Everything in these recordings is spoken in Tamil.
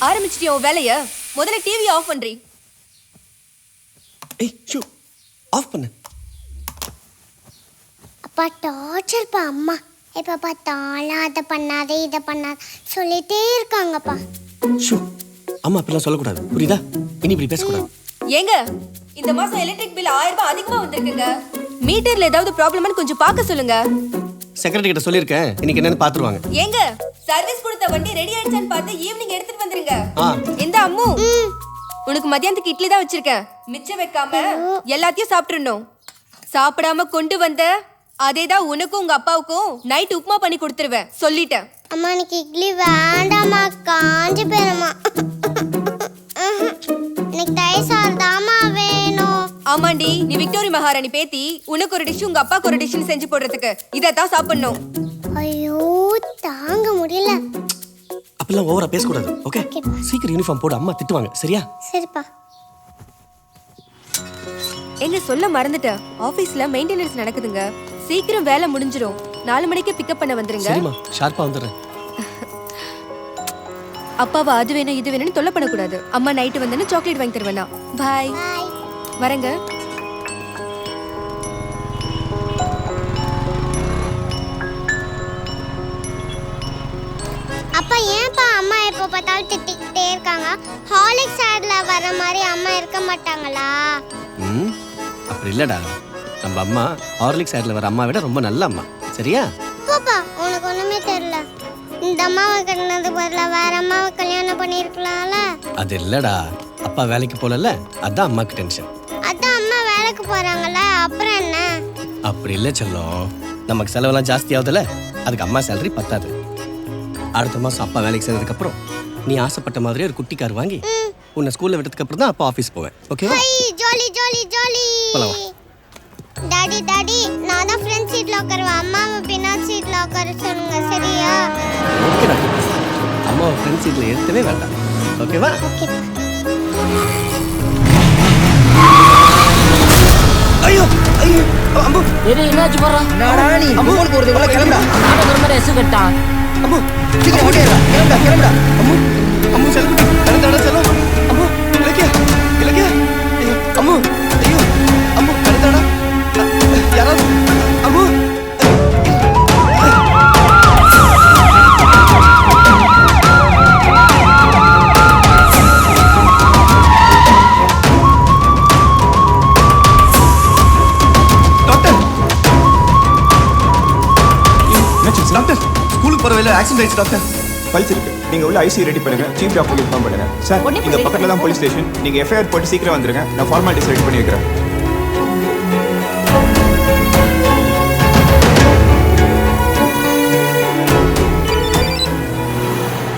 ஆரம்பிச்சிட்டியா உன் வேலைய? முதல்ல டிவி ஆஃப் பண்றீ. ஏய் ஷூ ஆஃப் பண்ணு. அப்பா டார்ச்சர் பா அம்மா. எப்ப பார்த்தாலும் அதை பண்ணாதே இதை பண்ணாத சொல்லிட்டே இருக்காங்கப்பா. ஷூ அம்மா அப்படிலாம் சொல்லக்கூடாது, புரியுதா? இனி இப்படி பேசக்கூடாது. ஏங்க இந்த மாசம் எலக்ட்ரிக் பில் 1000 ரூபாய் அதிகமா வந்திருக்குங்க. மீட்டர்ல ஏதாவது ப்ராப்ளம்னு கொஞ்சம் பார்க்க சொல்லுங்க. செக்ரட்டரி கிட்ட சொல்லியிருக்கேன், இன்னைக்கு என்னன்னு பாத்துருவாங்க. ஏங்க சர்வீஸ் கொடுத்த வண்டி ரெடி ஆயிடுச்சான்னு பார்த்து ஈவினிங் எடுத்துட்டு வந்துருங்க. இந்த அம்மு உனக்கு மத்தியானத்துக்கு இட்லி தான் வச்சிருக்கேன். மிச்சம் வைக்காம எல்லாத்தையும் சாப்பிட்டுறணும். சாப்பிடாம கொண்டு வந்த அதேதான் உனக்கும் உங்க அப்பாவுக்கும் நைட் உப்புமா பண்ணி கொடுத்துருவேன், சொல்லிட்டேன். அம்மா எனக்கு இட்லி வேண்டாமா, காஞ்சி போயிருமா. எனக்கு தயிர் சாதம் தாமா வேணும். ஆமாண்டி, நீ விக்டோரி மகாராணி பேத்தி. உனக்கு ஒரு டிஷ் உங்க அப்பாவுக்கு ஒரு டிஷ் செஞ்சு போடுறதுக்கு இதைத்தான் சாப்பிடணும். ஐயோ தாங்க முடியல. அப்பெல்லாம் ஓவரா பேசக்கூடாது, ஓகே? சீக்கிரம் யூனிஃபார்ம் போடு, அம்மா திட்டுவாங்க, சரியா? சரிப்பா. எங்க சொல்ல மறந்துட்டேன், ஆபீஸ்ல மெயின்டெனன்ஸ் நடக்குதுங்க. சீக்கிரம் வேலை முடிஞ்சிரும். 4 மணிக்கு பிக்கப் பண்ண வந்துருங்க. சரிம்மா, ஷார்ப்பா வந்துடுறேன். அப்பாவை அது வேணும் இது வேணும்னு தொல்லை பண்ணக்கூடாது. அம்மா நைட்டு வந்தேன்னு சாக்லேட் வாங்கி தருவேனா. பாய். வரேங்க. அப்பா ஏன்பா அம்மா எப்போ பார்த்தாலும் திட்டிக்கிட்டே இருக்காங்க? ஹாலிக்ஸ் ஆட்ல வர மாதிரி அம்மா இருக்க மாட்டாங்களா? அப்படி இல்லடா, நம்ம அம்மா ஹார்லிக்ஸ் ஆட்ல வர அம்மா விட ரொம்ப நல்ல அம்மா, சரியா? பாப்பா உனக்கு ஒண்ணுமே தெரியல. இந்த அம்மாவை கட்டினது பதிலா வேற அம்மாவை கல்யாணம் பண்ணிருக்கலாம்ல. அது இல்லடா, அப்பா வேலைக்கு போகல, அதான் அம்மாக்கு டென்ஷன். அதான் அம்மா வேலைக்கு போறாங்கல்ல, அப்புறம் என்ன? அப்படி இல்லை செல்லம், நமக்கு செலவெல்லாம் ஜாஸ்தி ஆகுதுல்ல, அதுக்கு அம்மா சேலரி பத்தாது. அடுத்த மாசம் அப்பா வேலைக்கு சேர்ந்ததுக்கு அப்புறம் நீ ஆசைப்பட்ட மாதிரியே ஒரு குட்டி கார் வாங்கி உன்னை ஸ்கூல்ல விட்டதுக்கு அப்புறம் தான் அப்பா ஆபீஸ் போவேன், ஓகேவா? Jolly jolly jolly. Daddy daddy, நான் தான் ஃப்ரண்ட் சீட்ல உட்காருவேன், அம்மாவை பின்னாடி சீட்ல உட்கார சொல்லுங்க, சரியா? ஓகேடா, அம்மாவை ஃப்ரண்ட் சீட்ல ஏற்றவே வேண்டாம், ஓகேவா? ஓகேப்பா. ஐயோ ஐயோ அம்மு, என்னாச்சு போறா? நாடா நீ அம்முக்கு ஒரு இவ்வளவு கிளம்புடா. நாடா ஒரு மாதிரி எசு கட்டா. அம்மு சீக்கிரம் ஓடிடா, கிளம்புடா கிளம்புடா. அம்மு அம்மு செல்லம் கடந்தடா செல்லம். அம்மு இலக்கியா இலக்கியா, ஐயோ அம்மு, ஐயோ அம்மு கடந்தடா. யாராவது அம்மு. டாக்டர் ஸ்கூலுக்கு போற வேலை ஆக்சிடென்ட் ஆயிடுச்சு டாக்டர். பல்ஸ் இருக்கு, நீங்க உள்ள ஐசி ரெடி பண்ணுங்க, சீஃப் டாக்டருக்கு இன்ஃபார்ம் பண்ணுங்க. சார் இந்த பக்கத்துல தான் போலீஸ் ஸ்டேஷன், நீங்க எஃப்ஐஆர் போட்டு சீக்கிரம் வந்துருங்க, நான் ஃபார்மாலிட்டிஸ் ரெடி பண்ணி வைக்கிறேன்.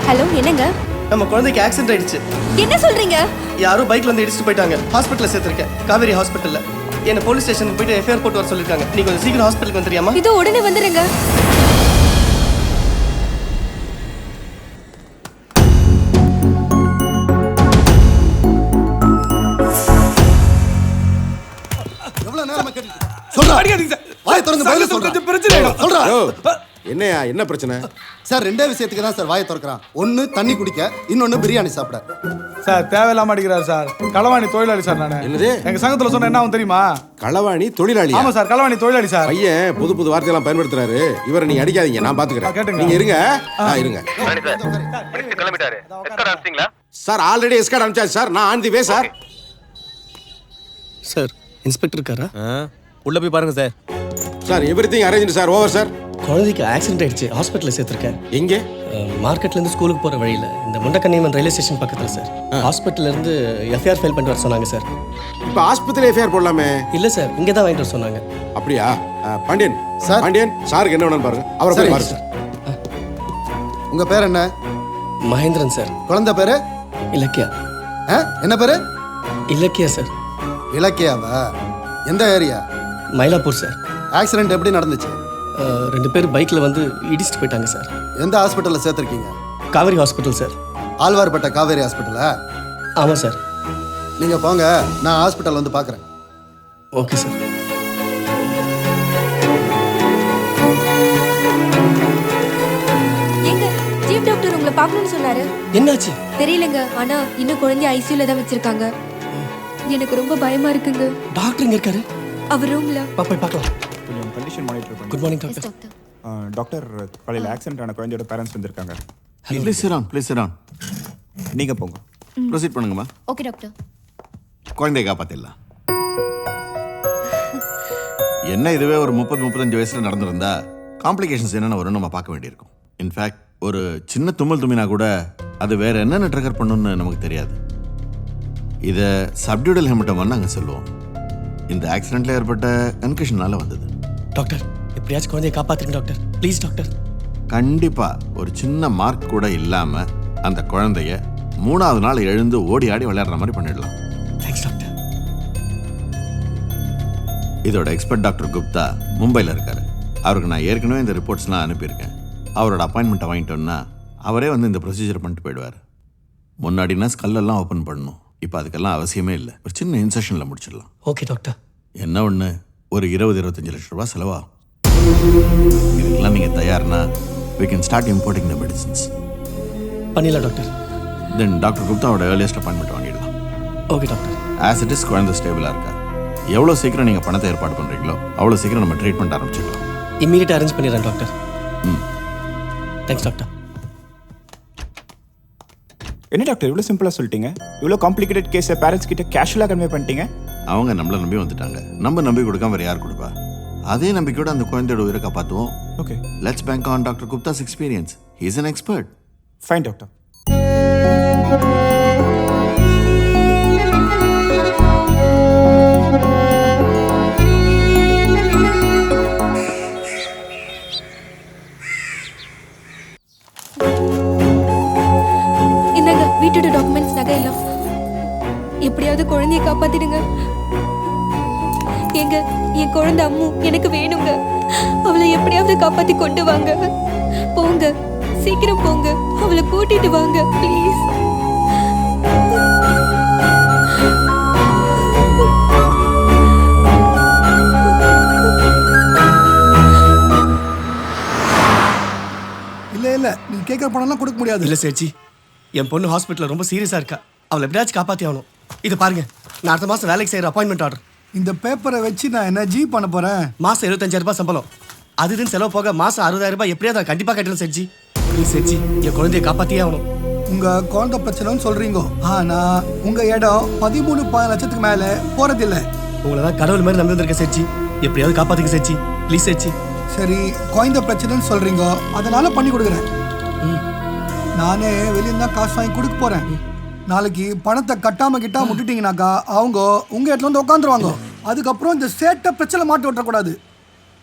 ஹலோ, என்னங்க? நம்ம குழந்தைக்கு ஆக்சிடென்ட் ஆயிடுச்சு. என்ன சொல்றீங்க? யாரோ பைக்ல வந்து இடிச்சிட்டு போயிட்டாங்க. ஹாஸ்பிட்டல்ல சேர்த்திருக்கேன், காவேரி ஹாஸ்பிட்டல்ல. என்ன போலீஸ் ஸ்டேஷனுக்கு போயிட்டு எஃப்ஐஆர் போட்டு வர சொல்லிருக்காங்க. நீ கொஞ்சம் சீக்கிரம் ஹாஸ்பிட்டலுக்கு வந்துறியாமா? இதோ உடனே வந்துருங்க. எவ்வளவு நேரமா கேட்டுட்டு சொல்றா, அடிக்காதீங்க சார். வாயை திறந்து பதில் சொல்றா. கொஞ்சம் பிரச்சனை சொல்றா. என்னையா, என்ன பிரச்சனை? சார் ரெண்டே விஷயத்துக்கு தான் சார் வாயை திறக்கிறான். ஒன்னு தண்ணி குடிக்க, இன்னொன்னு பிரியாணி சாப்பிட. சார் தேவையில்லாம அடிக்கிறார் சார். களவாணி தொழிலாளி சார் நானு. என்னது? எங்க சங்கத்துல சொன்ன என்ன ஆகும் தெரியுமா? களவாணி தொழிலாளி? ஆமா சார், களவாணி தொழிலாளி சார். பையன் புது புது வார்த்தையெல்லாம் பயன்படுத்துறாரு. இவரை நீங்க அடிக்காதீங்க, நான் பாத்துக்கிறேன். நீங்க இருங்க, இருங்க. சார் ஆல்ரெடி எஸ்கார்ட் அனுப்பிச்சாச்சு சார், நான் on the way sir. Sir inspector இருக்காரா? உள்ள போய் பாருங்க sir. Sir everything arrange sir, over sir. குழந்தைக்கு ஆக்சிடென்ட் ஆயிடுச்சு, ஹாஸ்பிட்டல்ல சேர்த்திருக்கேன். எங்கே? மார்க்கெட்ல இருந்து ஸ்கூலுக்கு போற வழியில, இந்த முண்டக்கண்ணியம்மன் ரயில்வே ஸ்டேஷன் பக்கத்துல சார். ஹாஸ்பிட்டல்ல இருந்து எஃப்ஐஆர் ஃபைல் பண்ணிட்டு வர சொன்னாங்க சார். இப்போ ஆஸ்பத்திரி எஃப்ஐஆர் போடலாமே? இல்ல சார், இங்க தான் வாங்கிட்டு வர சொன்னாங்க. அப்படியா? பாண்டியன் சார். பாண்டியன், சாருக்கு என்ன வேணும்னு பாருங்க. அவரை போய் பாருங்க சார். உங்க பேர் என்ன? மகேந்திரன் சார். குழந்தை பேரு? இலக்கியா. என்ன பேரு? இலக்கியா சார். இலக்கியாவா? எந்த ஏரியா? மயிலாப்பூர் சார். ஆக்சிடென்ட் எப்படி நடந்துச்சு? 2 பேர் பைக்ல வந்து இடிச்சிட்டு போயிட்டாங்க சார். எந்த ஹாஸ்பிட்டல்ல சேர்த்திருக்கீங்க? Kaveri hospital sir. ஆழ்வார்பேட்டை காவேரி ஹாஸ்பிட்டலா? ஆமா சார். நீங்க போங்க, நான் ஹாஸ்பிட்டல் வந்து பார்க்குறேன். Okay sir. எங்க ஜீப் ஸ்கின் டாக்டர் உங்களை பார்க்கணும்னு சொன்னாரு. என்னாச்சு? தெரியலங்க, ஆனா இன்னும் குழந்தைய ஐசியூல தான் வச்சிருக்காங்க. எனக்கு ரொம்ப பயமா இருக்குங்க. டாக்டர் எங்க இருக்காரு? அவர் ரூம்ல. போய் பார்க்கலாம். கொஞ்சம் கண்டிஷன் மானிட்டர் பண்ணுங்க. Good morning doctor. டாக்டர், காலையில் ஆக்சிடென்ட் ஆன குழந்தையோட பேரண்ட்ஸ் வந்திருக்காங்க. Please sit down. நீங்க போங்க. ப்ரொசீட் பண்ணுங்கம்மா. Okay doctor. குழந்தைய காப்பாத்திடலாம். என்ன இதுவே ஒரு 30-35 வயசுல நடந்திருந்தா காம்ப்ளிகேஷன்ஸ் என்னென்ன வரும்னு நம்ம பார்க்க வேண்டியிருக்கும். இன்ஃபேக்ட் ஒரு சின்ன தும்மினா கூட அது வேற என்னென்ன ட்ரிகர் பண்ணணும்னு நமக்கு தெரியாது. இதை சப்டியூடல் ஹெமட்டோமான்னு நாங்கள் சொல்லுவோம். இந்த ஆக்சிடென்ட்ல ஏற்பட்ட கன்கஷனால வந்தது. டாக்டர், எப்படியாச்சும் குழந்தைய காப்பாத்துங்க டாக்டர். Please doctor. கண்டிப்பா ஒரு சின்ன மார்க் கூட இல்லாம அந்த குழந்தைய 3வது நாள் எழுந்து ஓடி ஆடி விளையாடுற மாதிரி பண்ணிடலாம். Thanks doctor. இதோட எக்ஸ்பர்ட் டாக்டர் குப்தா மும்பையில் இருக்காரு. அவருக்கு நான் ஏற்கனவே இந்த ரிப்போர்ட்ஸ்லாம் அனுப்பியிருக்கேன். அவரோட அப்பாயின்மெண்ட்டை வாங்கிட்டோம்னா அவரே வந்து இந்த ப்ரொசீஜர் பண்ணிட்டு போயிடுவார். முன்னாடினா ஸ்கல்லெல்லாம் ஓப்பன் பண்ணணும். இப்போ அதுக்கெல்லாம் அவசியமே இல்லை. ஒரு சின்ன இன்செஷனில் முடிச்சிடலாம். Okay doctor. என்ன ஒன்று, ஒரு 20-25 லட்சம் ரூபா செலவாகும். இதுக்கெல்லாம் நீங்கள் தயார்னா we can start importing the medicines. பண்ணிடலாம் டாக்டர். தென் டாக்டர் குப்தாவோட ஏர்லியஸ்ட் அப்பாயின்மெண்ட் வாங்கிடலாம். Okay doctor. As it is குழந்தை ஸ்டேபிளாக இருக்கா. எவ்வளோ சீக்கிரம் நீங்கள் பணத்தை ஏற்பாடு பண்ணுறீங்களோ அவ்வளோ சீக்கிரம் நம்ம ட்ரீட்மெண்ட் ஆரம்பிச்சிடலாம். இம்மீடியட்டாக அரேஞ்ச் பண்ணிடுறேன் டாக்டர். Thanks doctor. என்ன டாக்டர் இவ்வளோ சிம்பிளாக சொல்லிட்டீங்க? இவ்வளோ காம்ப்ளிகேட்டட் கேஸை பேரண்ட்ஸ் கிட்ட கேஷுவலாக கன்வே பண்ணிட்டீங்க. அவங்க நம்மளை நம்பி வந்துட்டாங்க. நம்ம நம்பி கொடுக்காம வேறு யார் கொடுப்பா? அதே நம்பிக்கையோட அந்த குழந்தையோட உயிரை காப்பாற்றுவோம். Okay, let's bank on doctor Guptas experience. He is an expert. Fine doctor. இந்தாங்க வீட்டோட டாக்குமெண்ட்ஸ், நகை எல்லாம். எப்படியாவது குழந்தைய காப்பாத்திடுங்க. எங்க என் குழந்தை அம்மு எனக்கு வேணுங்க. அவளை எப்படியாவது காப்பாத்தி கொண்டு வாங்க. போங்க, சீக்கிரம் போங்க. அவளை கூட்டிட்டு வாங்க ப்ளீஸ். இல்ல நீ கேட்குற பணம்லாம் கொடுக்க முடியாது. இல்லை சேச்சி, என் பொண்ணு ஹாஸ்பிட்டலில் ரொம்ப சீரியஸாக இருக்கா. அவளை எப்படியாச்சும் காப்பாற்றி ஆகணும். இது பாருங்க, நான் அடுத்த மாதம் வேலைக்கு செய்கிற அப்பாயின்மெண்ட் ஆர்டர். இந்த பேப்பரை வச்சு நான் என்ன ஜி பண்ண போறேன்? மாதம் 75,000 ரூபாய் சம்பளம். அதுன்னு செலவு போக மாதம் 60,000 ரூபாய் எப்படியாவது நான் கண்டிப்பாக கட்டணும் சேச்சி. ப்ளீஸ் சேச்சி, என் குழந்தைய காப்பாற்றியே ஆகணும். உங்க குழந்தை பிரச்சனைன்னு சொல்றீங்க, ஆனா உங்க இடம் 13-14 லட்சத்துக்கு மேல போறதில்லை. உங்களை தான் கடவுள் மாதிரி நம்பி வந்திருக்கேன் சேச்சி. எப்படியாவது காப்பாற்றுங்க சேச்சி. ப்ளீஸ் சேச்சி. சரி, குழந்தை பிரச்சனைன்னு சொல்றீங்க, அதனால பண்ணி கொடுக்குறேன். நானே வெளியே தான் காசு வாங்கி கொடுக்க போறேன். நாளைக்கு பணத்தை கட்டாம கிட்டா முட்டுட்டீங்கனாக்கா அவங்க உங்க இடத்துல வந்து உட்காந்துருவாங்க. அதுக்கப்புறம் இந்த சேட்டை பிரச்சனை மாட்டி விட்டுறக்கூடாது.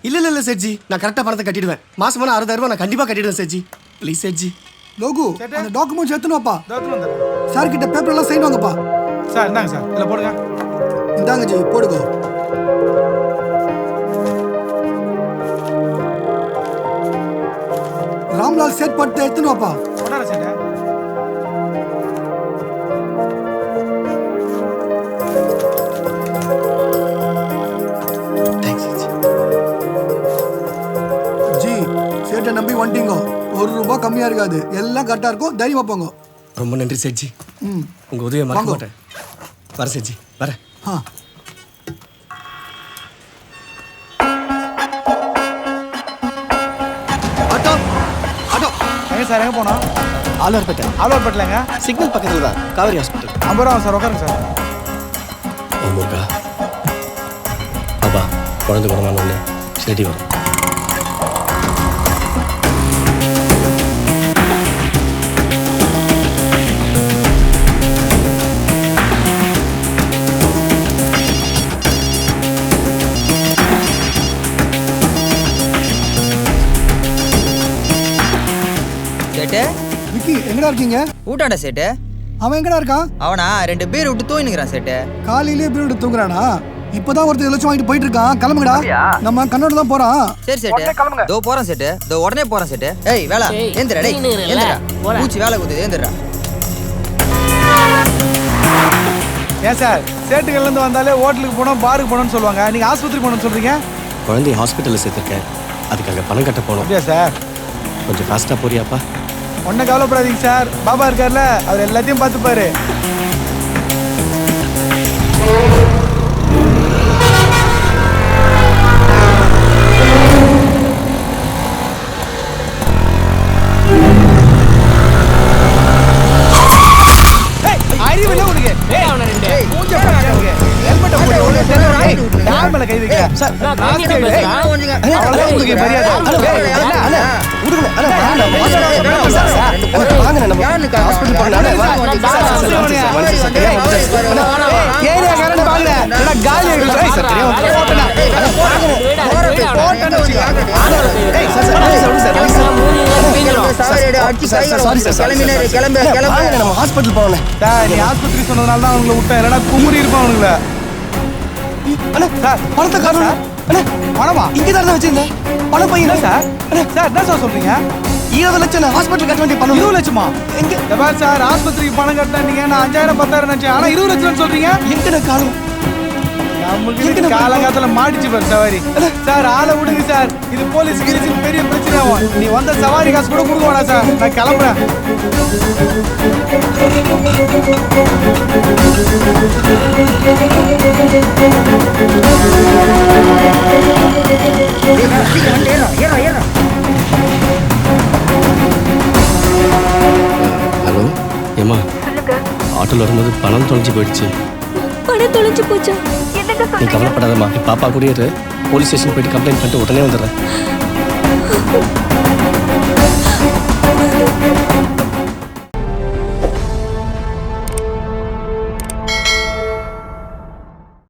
இல்லை சேச்சி, நான் கரெக்டாக பணத்தை கட்டிடுவேன். மாசமான 60,000 ரூபாய் நான் கண்டிப்பாக கட்டிடுவேன் சேச்சி. ப்ளீஸ் சேச்சி. லோகு, அந்த டாக்குமெண்ட்ஸ் எடுத்துன்னு வாப்பா. வந்துடுறேன் சார் கிட்ட பேப்பர் எல்லாம் சைன் வாங்கப்பா. சார். இந்தாங்க சார், இல்லை போடுங்க. இந்தாங்க ஜி, போடுங்க. ராம்லால் சேட் பட்டு எடுத்துன்னு வாப்பா. கொண்டாட சேட்டை. தேங்க்ஸ் சேச்சி. ஜி, சேட்டை நம்பி வந்துட்டீங்க. ₹1 கம்மியா இருக்காது. எல்லாம் கரெக்டா இருக்கும். தைரியமா போங்க. ரொம்ப நன்றி சேச்சி. உங்கள் உதவியை மறக்க மாட்டேன். வர சேச்சி, வரேன். Auto auto. எங்க சார், எங்கே போனோம்? ஆழ்வார்பேட்டை. ஆழ்வார்பேட்டிலங்க சிக்னல் பக்கத்தில் தான், காவேரி ஹாஸ்பிட்டல். 50 ரூபா சார், உட்காருங்க சார். முருகா, அப்பா குழந்தை குணமானோடனே சரி வரும். சேட்டு, விக்கி எங்கடா இருக்கீங்க? ஊட்டாண்ட சேட்டு. அவன் எங்கடா இருக்கான்? அவனா 2 பேர் விட்டு தூங்கினுக்கிறான் சேட்டு. காலையிலே பீரோடு தூங்குறானா? இப்பதான் ஒருத்தர் லட்சம் வாங்கிட்டு போயிட்டு இருக்கான். கிளம்புங்கடா, நம்ம கண்ணோட தான் போறான். சரி சேட்டு, தோ போறேன் சேட்டு. தோ உடனே போறேன் சேட்டு. ஏய் வேலை ஏந்திரா, டேய் ஏந்திரா. பூச்சி வேலை குத்துது, ஏந்திரா. ஏன் சார், சேட்டுகள்லேருந்து வந்தாலே ஹோட்டலுக்கு போனோம், பாருக்கு போனோம்னு சொல்லுவாங்க. நீங்கள் ஆஸ்பத்திரி போகணும்னு சொல்கிறீங்க. குழந்தைய ஹாஸ்பிட்டலில் சேர்த்துருக்கேன். அதுக்கு அங்கே பணம் கட்ட போகணும். அப்படியா சார்? கொஞ்சம் ஃபாஸ்ட்டாக போறியாப்பா? ஒன்றும் கவலைப்படாதீங்க சார், பாபா இருக்கார்ல அவர் எல்லாத்தையும் பார்த்துப்பாரு. அறிவு இல்லை உனக்கு. மூஞ்ச பாரு உனக்கு. ஹெல்மெட்டை போடு, உனக்கு தெரியும். யார் மேல கை வைக்கிற? சார், நான் பேசுறேன். அவ்வளவுதான் உங்களுக்கு மரியாதை. ஏரியாக்காரன் பாக்கல. காலி ஹாஸ்பிட்டல் போகல. நீ ஆஸ்பத்திரி சொன்னதுனால தான் அவங்களை விட்டேன், இல்லைன்னா குமுறி இருப்பான் அவனுங்கள. பணத்தை காணும். பணமா? இங்கதான் வச்சிருந்தேன் பணம் பையன் சார். சார் என்ன சார் சொல்றீங்க? 20 லட்சம் ஹாஸ்பிட்டல் கட்ட வேண்டிய பணம். 20 லட்சமா? எங்க சார் ஆஸ்பத்திரிக்கு பணம் கட்டினா நீங்க நான் 5000 10,000 நினைச்சேன், ஆனா 20 லட்சம் சொல்றீங்க. எங்க காலம் நமக்கு காலங்காலத்துல மாடிச்சு பாரு சவாரி. சார் ஆளை விடுங்க சார், இது போலீஸ் கிலீஸுக்கு பெரிய பிரச்சனை ஆகும். நீ வந்த சவாரி காசு கூட கொடுக்க வேணாம் சார், நான் கிளம்புறேன். ஹலோ ஏமா, ஆட்டோல வரும்போது பணம் தொலைஞ்சு போயிடுச்சு. பணம் தொலைஞ்சு போச்சா? நீ கவலைப்படாதம்மா, நீ பாப்பா கூட போலீஸ் ஸ்டேஷன் போயிட்டு கம்ப்ளைண்ட் பண்ணிட்டு உடனே வந்துடுறேன்.